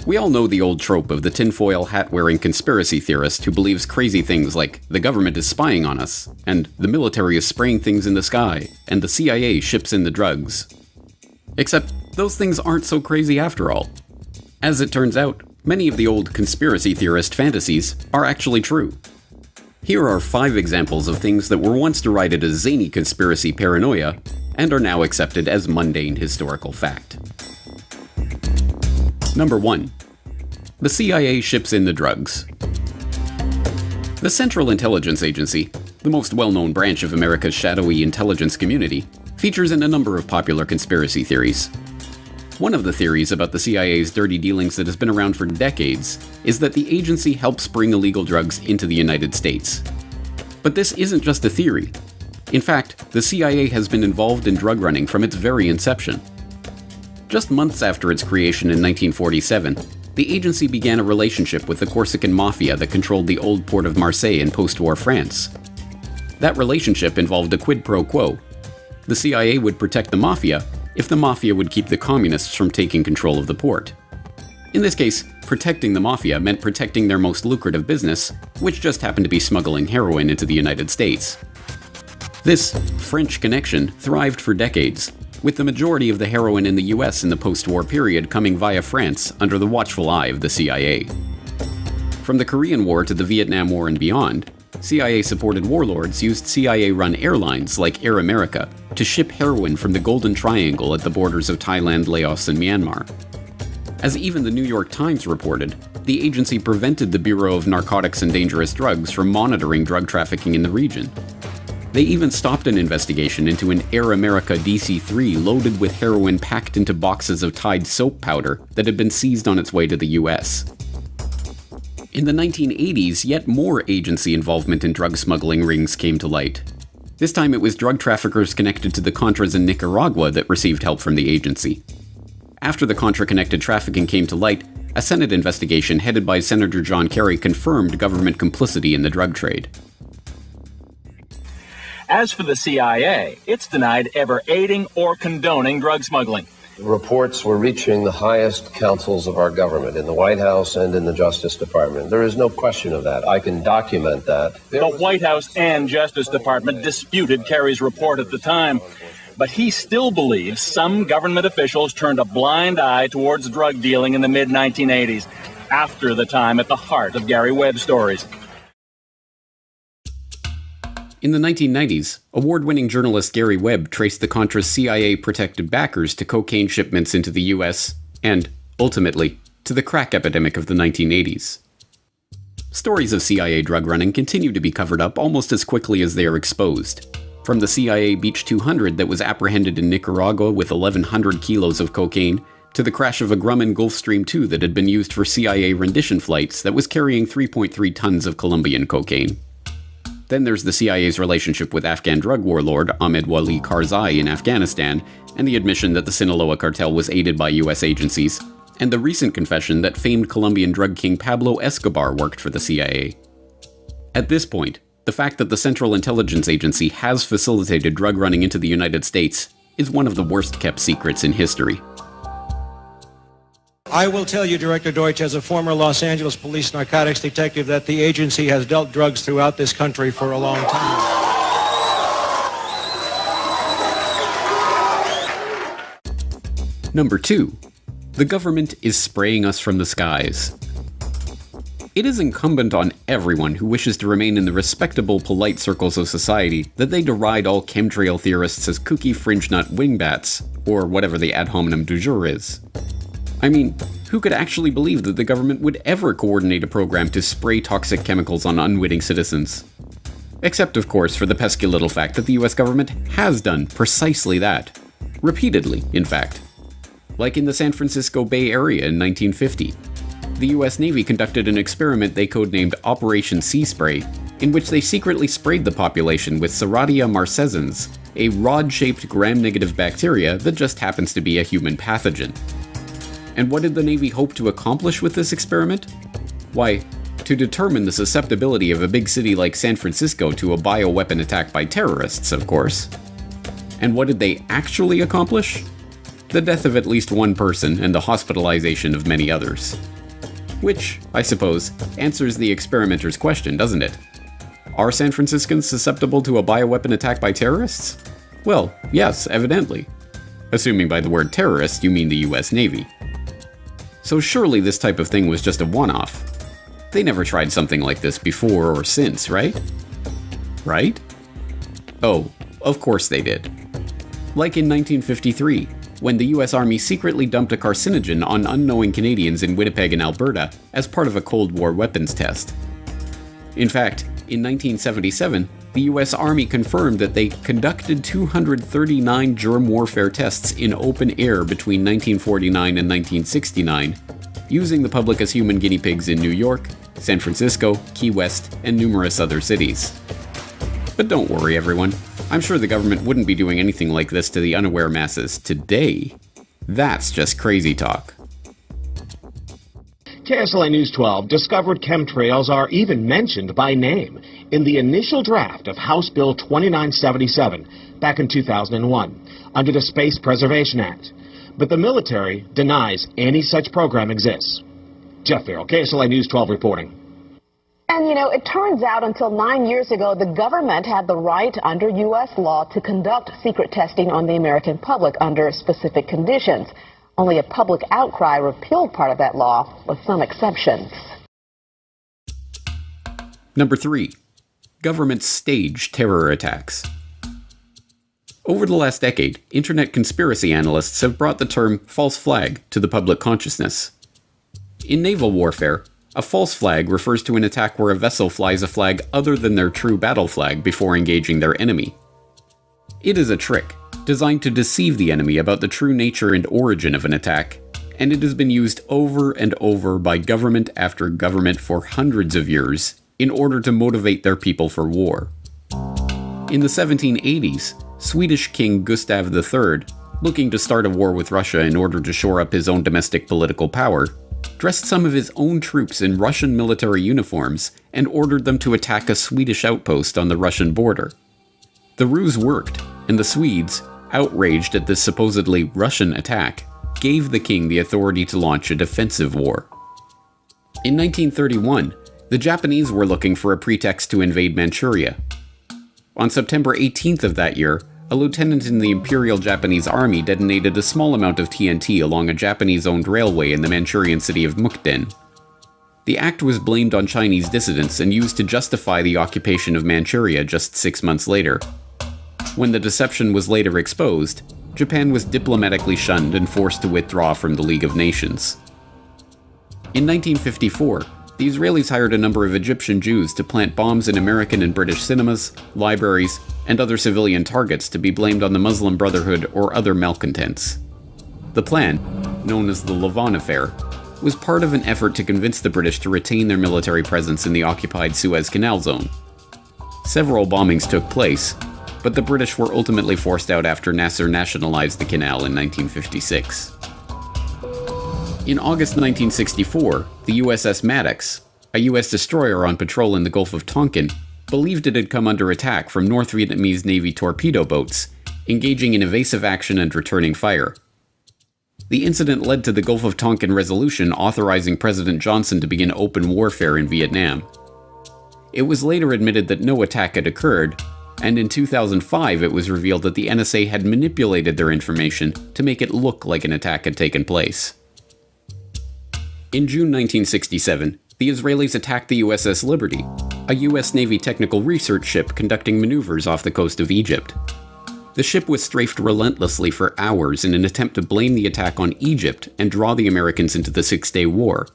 We all know the old trope of the tinfoil hat-wearing conspiracy theorist who believes crazy things like the government is spying on us, and the military is spraying things in the sky, and the CIA ships in the drugs. Except, those things aren't so crazy after all. As it turns out, many of the old conspiracy theorist fantasies are actually true. Here are 5 examples of things that were once derided as zany conspiracy paranoia, and are now accepted as mundane historical fact. Number 1. The CIA ships in the drugs. The Central Intelligence Agency, the most well-known branch of America's shadowy intelligence community, features in a number of popular conspiracy theories. One of the theories about the CIA's dirty dealings that has been around for decades is that the agency helps bring illegal drugs into the United States. But this isn't just a theory. In fact, the CIA has been involved in drug running from its very inception. Just months after its creation in 1947, the agency began a relationship with the Corsican mafia that controlled the old port of Marseille in post-war France. That relationship involved a quid pro quo. The CIA would protect the mafia if the mafia would keep the communists from taking control of the port. In this case, protecting the mafia meant protecting their most lucrative business, which just happened to be smuggling heroin into the United States. This French connection thrived for decades, with the majority of the heroin in the US in the post-war period coming via France under the watchful eye of the CIA. From the Korean War to the Vietnam War and beyond, CIA-supported warlords used CIA-run airlines like Air America to ship heroin from the Golden Triangle at the borders of Thailand, Laos, and Myanmar. As even the New York Times reported, the agency prevented the Bureau of Narcotics and Dangerous Drugs from monitoring drug trafficking in the region. They even stopped an investigation into an Air America DC-3 loaded with heroin packed into boxes of Tide soap powder that had been seized on its way to the US. In the 1980s, yet more agency involvement in drug smuggling rings came to light. This time it was drug traffickers connected to the Contras in Nicaragua that received help from the agency. After the Contra-connected trafficking came to light, a Senate investigation headed by Senator John Kerry confirmed government complicity in the drug trade. As for the CIA, it's denied ever aiding or condoning drug smuggling. Reports were reaching the highest councils of our government, in the White House and in the Justice Department. There is no question of that. I can document that. The White House and Justice Department disputed Kerry's report at the time, but he still believes some government officials turned a blind eye towards drug dealing in the mid-1980s, after the time at the heart of Gary Webb's stories. In the 1990s, award-winning journalist Gary Webb traced the Contra's CIA-protected backers to cocaine shipments into the US, and, ultimately, to the crack epidemic of the 1980s. Stories of CIA drug running continue to be covered up almost as quickly as they are exposed. From the CIA Beach 200 that was apprehended in Nicaragua with 1,100 kilos of cocaine, to the crash of a Grumman Gulfstream II that had been used for CIA rendition flights that was carrying 3.3 tons of Colombian cocaine. Then there's the CIA's relationship with Afghan drug warlord Ahmed Wali Karzai in Afghanistan, and the admission that the Sinaloa cartel was aided by US agencies, and the recent confession that famed Colombian drug king Pablo Escobar worked for the CIA. At this point, the fact that the Central Intelligence Agency has facilitated drug running into the United States is one of the worst-kept secrets in history. I will tell you, Director Deutsch, as a former Los Angeles police narcotics detective, that the agency has dealt drugs throughout this country for a long time. Number 2. The government is spraying us from the skies. It is incumbent on everyone who wishes to remain in the respectable, polite circles of society that they deride all chemtrail theorists as kooky fringe-nut wingbats, or whatever the ad hominem du jour is. I mean, who could actually believe that the government would ever coordinate a program to spray toxic chemicals on unwitting citizens? Except, of course, for the pesky little fact that the US government has done precisely that. Repeatedly, in fact. Like in the San Francisco Bay Area in 1950. The US Navy conducted an experiment they codenamed Operation Sea Spray, in which they secretly sprayed the population with Serratia marcescens, a rod-shaped gram-negative bacteria that just happens to be a human pathogen. And what did the Navy hope to accomplish with this experiment? Why, to determine the susceptibility of a big city like San Francisco to a bioweapon attack by terrorists, of course. And what did they actually accomplish? the death of at least one person and the hospitalization of many others. Which, I suppose, answers the experimenter's question, doesn't it? Are San Franciscans susceptible to a bioweapon attack by terrorists? Well, yes, evidently. Assuming by the word terrorist you mean the US Navy. So surely this type of thing was just a one-off. They never tried something like this before or since, right? Right? Oh, of course they did. Like in 1953, when the US Army secretly dumped a carcinogen on unknowing Canadians in Winnipeg and Alberta as part of a Cold War weapons test. In fact, in 1977, the US Army confirmed that they conducted 239 germ warfare tests in open air between 1949 and 1969, using the public as human guinea pigs in New York, San Francisco, Key West, and numerous other cities. But don't worry, everyone. I'm sure the government wouldn't be doing anything like this to the unaware masses today. That's just crazy talk. KSLA News 12 discovered chemtrails are even mentioned by name in the initial draft of House Bill 2977 back in 2001 under the Space Preservation Act. But the military denies any such program exists. Jeff Farrell, KSLA News 12 reporting. And, it turns out until 9 years ago, the government had the right under U.S. law to conduct secret testing on the American public under specific conditions. Only a public outcry repealed part of that law, with some exceptions. Number 3. Governments stage terror attacks. Over the last decade, internet conspiracy analysts have brought the term false flag to the public consciousness. In naval warfare, a false flag refers to an attack where a vessel flies a flag other than their true battle flag before engaging their enemy. It is a trick, designed to deceive the enemy about the true nature and origin of an attack, and it has been used over and over by government after government for hundreds of years in order to motivate their people for war. In the 1780s, Swedish King Gustav III, looking to start a war with Russia in order to shore up his own domestic political power, dressed some of his own troops in Russian military uniforms and ordered them to attack a Swedish outpost on the Russian border. The ruse worked, and the Swedes, outraged at this supposedly Russian attack, gave the king the authority to launch a defensive war. In 1931, the Japanese were looking for a pretext to invade Manchuria. On September 18th of that year, a lieutenant in the Imperial Japanese Army detonated a small amount of TNT along a Japanese-owned railway in the Manchurian city of Mukden. The act was blamed on Chinese dissidents and used to justify the occupation of Manchuria just 6 months later. When the deception was later exposed, Japan was diplomatically shunned and forced to withdraw from the League of Nations. In 1954, the Israelis hired a number of Egyptian Jews to plant bombs in American and British cinemas, libraries, and other civilian targets to be blamed on the Muslim Brotherhood or other malcontents. The plan, known as the Lavon Affair, was part of an effort to convince the British to retain their military presence in the occupied Suez Canal zone. Several bombings took place, but the British were ultimately forced out after Nasser nationalized the canal in 1956. In August 1964, the USS Maddox, a US destroyer on patrol in the Gulf of Tonkin, believed it had come under attack from North Vietnamese Navy torpedo boats, engaging in evasive action and returning fire. The incident led to the Gulf of Tonkin resolution authorizing President Johnson to begin open warfare in Vietnam. It was later admitted that no attack had occurred, and in 2005 it was revealed that the NSA had manipulated their information to make it look like an attack had taken place. In June 1967, the Israelis attacked the USS Liberty, a US Navy technical research ship conducting maneuvers off the coast of Egypt. The ship was strafed relentlessly for hours in an attempt to blame the attack on Egypt and draw the Americans into the Six-Day War,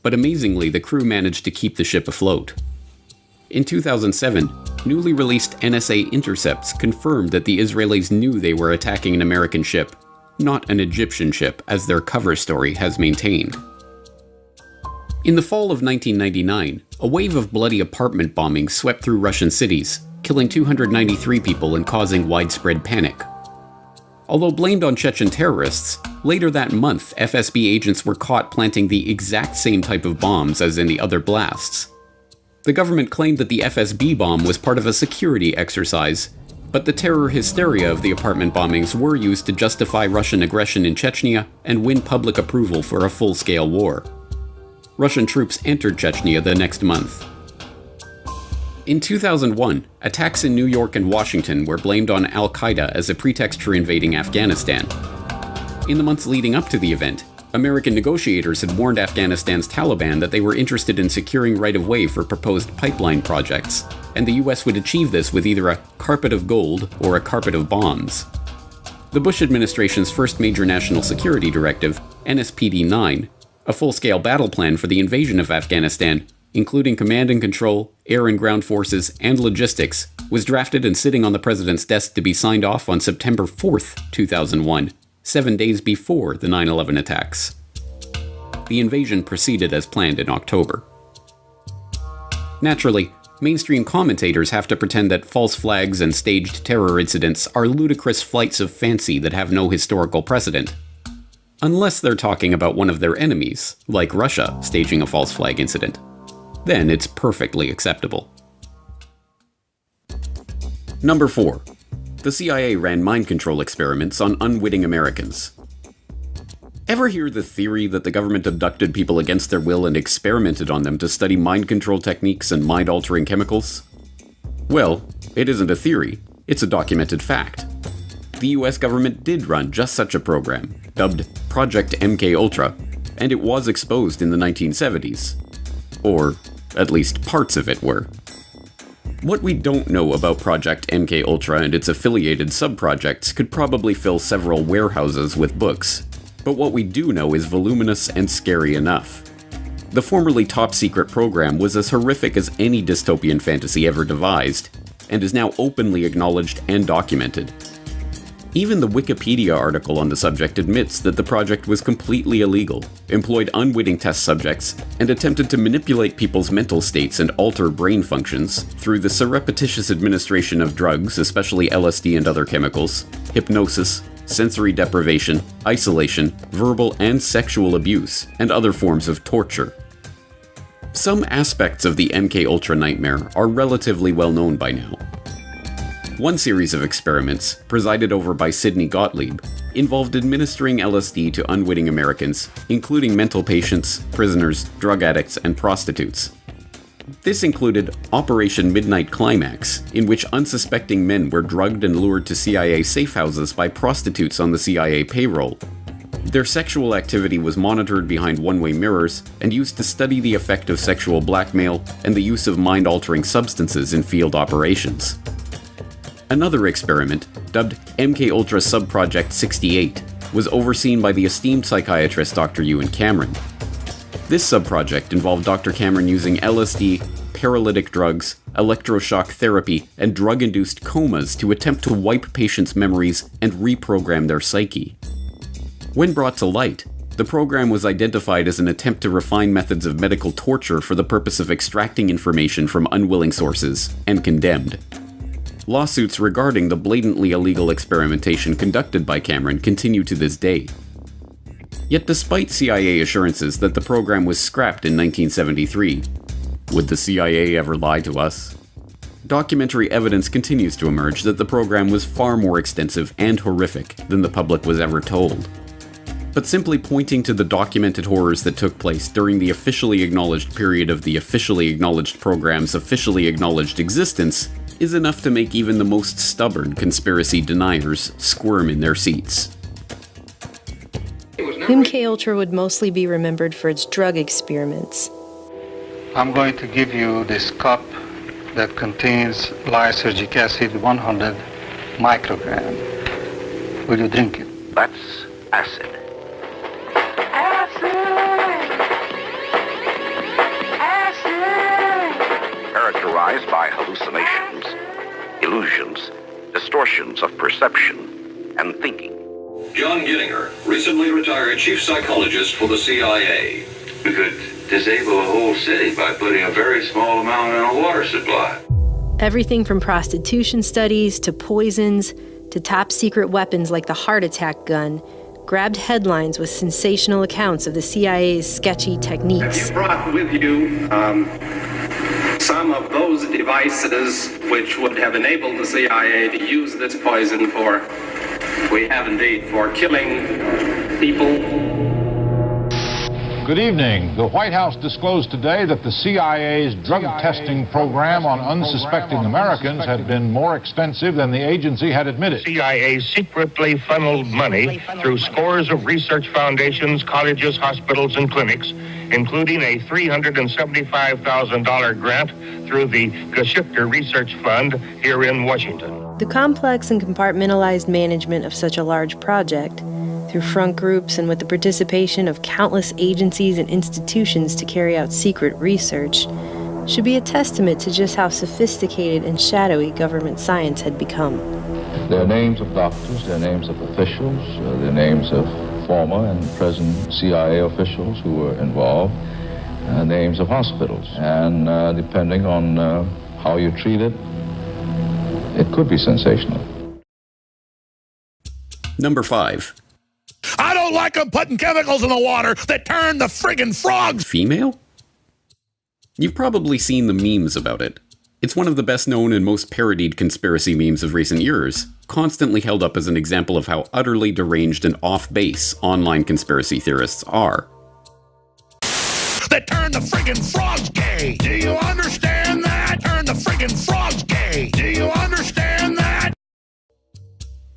but amazingly the crew managed to keep the ship afloat. In 2007, newly released NSA intercepts confirmed that the Israelis knew they were attacking an American ship, not an Egyptian ship, as their cover story has maintained. In the fall of 1999, a wave of bloody apartment bombings swept through Russian cities, killing 293 people and causing widespread panic. Although blamed on Chechen terrorists, later that month FSB agents were caught planting the exact same type of bombs as in the other blasts. The government claimed that the FSB bomb was part of a security exercise, But the terror hysteria of the apartment bombings were used to justify Russian aggression in Chechnya and win public approval for a full-scale war. Russian troops entered Chechnya the next month. In 2001, attacks in New York and Washington were blamed on al-Qaeda as a pretext for invading Afghanistan. In the months leading up to the event, American negotiators had warned Afghanistan's Taliban that they were interested in securing right-of-way for proposed pipeline projects, and the US would achieve this with either a carpet of gold or a carpet of bombs. The Bush administration's first major national security directive, NSPD-9, a full-scale battle plan for the invasion of Afghanistan, including command and control, air and ground forces, and logistics, was drafted and sitting on the president's desk to be signed off on September 4th, 2001, 7 days before the 9/11 attacks. The invasion proceeded as planned in October. Naturally, mainstream commentators have to pretend that false flags and staged terror incidents are ludicrous flights of fancy that have no historical precedent. Unless they're talking about one of their enemies, like Russia staging a false flag incident. Then it's perfectly acceptable. Number 4. The CIA ran mind control experiments on unwitting Americans. Ever hear the theory that the government abducted people against their will and experimented on them to study mind control techniques and mind-altering chemicals? Well, it isn't a theory, it's a documented fact. The US government did run just such a program, dubbed Project MKUltra, and it was exposed in the 1970s. Or, at least parts of it were. What we don't know about Project MKUltra and its affiliated sub-projects could probably fill several warehouses with books, but what we do know is voluminous and scary enough. The formerly top-secret program was as horrific as any dystopian fantasy ever devised, and is now openly acknowledged and documented. Even the Wikipedia article on the subject admits that the project was completely illegal, employed unwitting test subjects, and attempted to manipulate people's mental states and alter brain functions through the surreptitious administration of drugs, especially LSD and other chemicals, hypnosis, sensory deprivation, isolation, verbal and sexual abuse, and other forms of torture. Some aspects of the MKUltra nightmare are relatively well known by now. One series of experiments, presided over by Sidney Gottlieb, involved administering LSD to unwitting Americans, including mental patients, prisoners, drug addicts, and prostitutes. This included Operation Midnight Climax, in which unsuspecting men were drugged and lured to CIA safe houses by prostitutes on the CIA payroll. Their sexual activity was monitored behind one-way mirrors and used to study the effect of sexual blackmail and the use of mind-altering substances in field operations. Another experiment, dubbed MKUltra Subproject 68, was overseen by the esteemed psychiatrist Dr. Ewan Cameron. This subproject involved Dr. Cameron using LSD, paralytic drugs, electroshock therapy, and drug-induced comas to attempt to wipe patients' memories and reprogram their psyche. When brought to light, the program was identified as an attempt to refine methods of medical torture for the purpose of extracting information from unwilling sources, and condemned. Lawsuits regarding the blatantly illegal experimentation conducted by Cameron continue to this day. Yet despite CIA assurances that the program was scrapped in 1973, would the CIA ever lie to us? Documentary evidence continues to emerge that the program was far more extensive and horrific than the public was ever told. But simply pointing to the documented horrors that took place during the officially acknowledged period of the officially acknowledged program's officially acknowledged existence is enough to make even the most stubborn conspiracy deniers squirm in their seats. MKUltra would mostly be remembered for its drug experiments. I'm going to give you this cup that contains lysergic acid 100 microgram. Will you drink it? That's acid. Characterized by hallucinations, illusions, distortions of perception and thinking. John Gittinger, recently retired chief psychologist for the CIA. We could disable a whole city by putting a very small amount in a water supply. Everything from prostitution studies to poisons to top secret weapons like the heart attack gun grabbed headlines with sensational accounts of the CIA's sketchy techniques. Have you brought with you Some of those devices which would have enabled the CIA to use this poison we have indeed, for killing people. Good evening. The White House disclosed today that the CIA's drug testing program on unsuspecting Americans had been more expensive than the agency had admitted. CIA secretly funneled money through scores of research foundations, colleges, hospitals, and clinics, including a $375,000 grant through the Geschicter Research Fund here in Washington. The complex and compartmentalized management of such a large project, through front groups and with the participation of countless agencies and institutions to carry out secret research, should be a testament to just how sophisticated and shadowy government science had become. There are names of doctors, there are names of officials, there are names of former and present CIA officials who were involved, names of hospitals. And depending on how you treat it, it could be sensational. Number 5. I don't like them putting chemicals in the water that turn the friggin' frogs female? You've probably seen the memes about it. It's one of the best known and most parodied conspiracy memes of recent years, constantly held up as an example of how utterly deranged and off-base online conspiracy theorists are. That turn the friggin' frogs gay! Do you understand that? Turn the friggin' frogs gay! Do you understand that?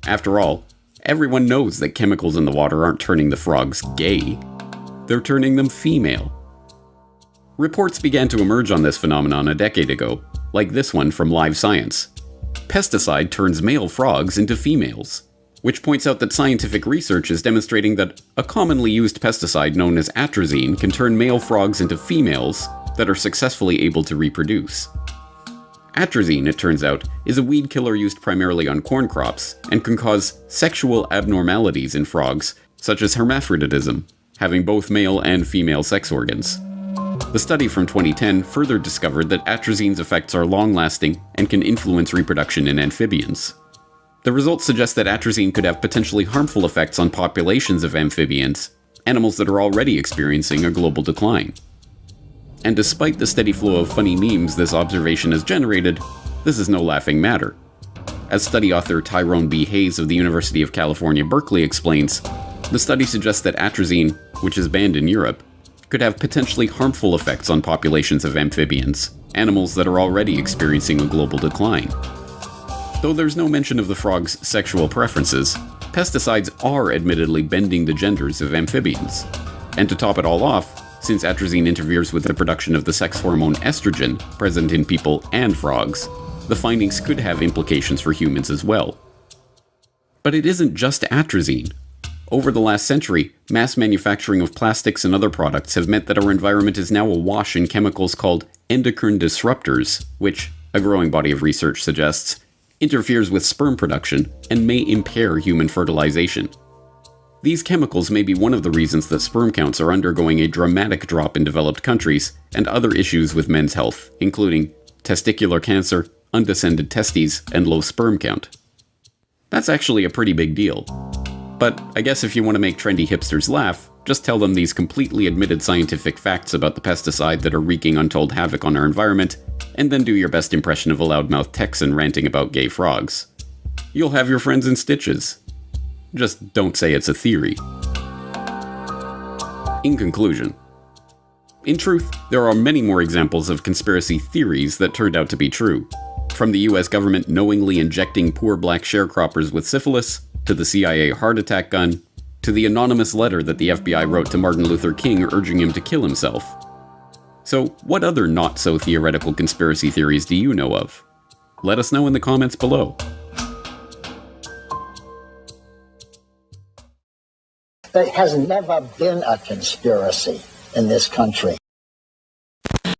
After all, everyone knows that chemicals in the water aren't turning the frogs gay. They're turning them female. Reports began to emerge on this phenomenon a decade ago, like this one from Live Science. Pesticide turns male frogs into females, which points out that scientific research is demonstrating that a commonly used pesticide known as atrazine can turn male frogs into females that are successfully able to reproduce. Atrazine, it turns out, is a weed killer used primarily on corn crops and can cause sexual abnormalities in frogs, such as hermaphroditism, having both male and female sex organs. The study from 2010 further discovered that atrazine's effects are long-lasting and can influence reproduction in amphibians. The results suggest that atrazine could have potentially harmful effects on populations of amphibians, animals that are already experiencing a global decline. And despite the steady flow of funny memes this observation has generated, this is no laughing matter. As study author Tyrone B. Hayes of the University of California, Berkeley explains, the study suggests that atrazine, which is banned in Europe, could have potentially harmful effects on populations of amphibians, animals that are already experiencing a global decline. Though there's no mention of the frog's sexual preferences, pesticides are admittedly bending the genders of amphibians. And to top it all off, since atrazine interferes with the production of the sex hormone estrogen present in people and frogs, the findings could have implications for humans as well. But it isn't just atrazine. Over the last century, mass manufacturing of plastics and other products have meant that our environment is now awash in chemicals called endocrine disruptors, which, a growing body of research suggests, interferes with sperm production and may impair human fertilization. These chemicals may be one of the reasons that sperm counts are undergoing a dramatic drop in developed countries and other issues with men's health, including testicular cancer, undescended testes, and low sperm count. That's actually a pretty big deal. But I guess if you want to make trendy hipsters laugh, just tell them these completely admitted scientific facts about the pesticide that are wreaking untold havoc on our environment, and then do your best impression of a loudmouth Texan ranting about gay frogs. You'll have your friends in stitches. Just don't say it's a theory. In conclusion, in truth, there are many more examples of conspiracy theories that turned out to be true. From the US government knowingly injecting poor black sharecroppers with syphilis, to the CIA heart attack gun, to the anonymous letter that the FBI wrote to Martin Luther King urging him to kill himself. So, what other not-so-theoretical conspiracy theories do you know of? Let us know in the comments below. There has never been a conspiracy in this country